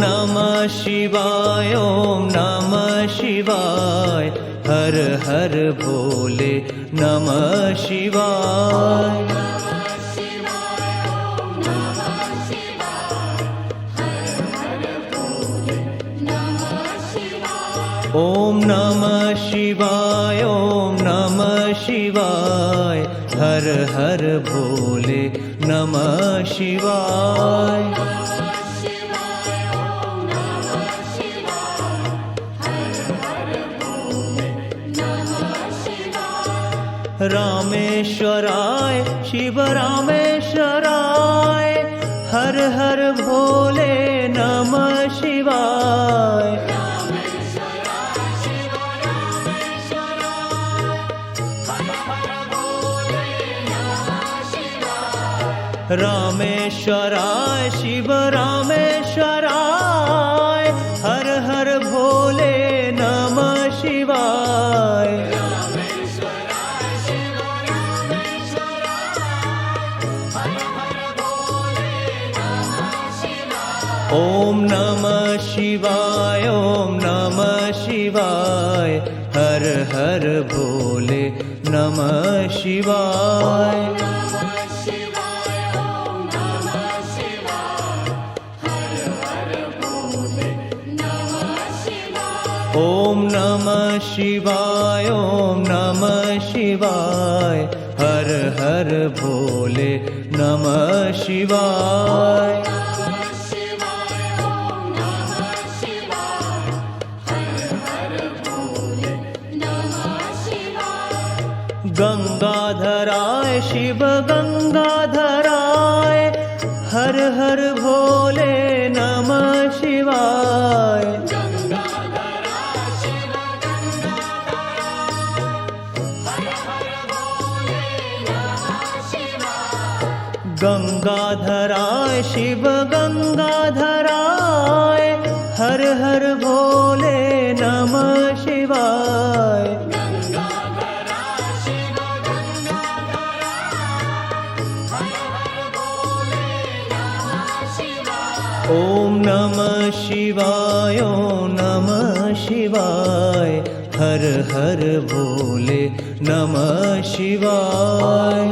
नमः शिवाय, ॐ नमः शिवाय, हर हर भोले नमः शिवाय। ॐ नमः शिवाय, ॐ नमः शिवाय, हर हर भोले नमः शिवाय। रामेश्वराय शिव रामेश्वराय, हर हर भोले नमः शिवाय। रामेश्वराय शिव रामेश्वराय, हर हर भोले नमः शिवाय। ॐ नमः शिवाय, ॐ नमः शिवाय, हर हर भोले नमः शिवाय। ॐ नमः शिवाय, ॐ नमः शिवाय, हर हर भोले नमः शिवाय। गंगाधराय शिव गंगाधराय, हर हर भोले नमः शिवाय। गंगाधराय शिव गंगाधराय, हर हर भोले नमः शिवाय। ॐ नमः शिवाय, ॐ नमः शिवाय, हर हर भोले नमः शिवाय।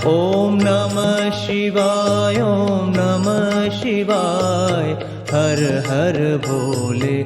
ॐ नमः शिवाय, ॐ नमः शिवाय, हर हर भोले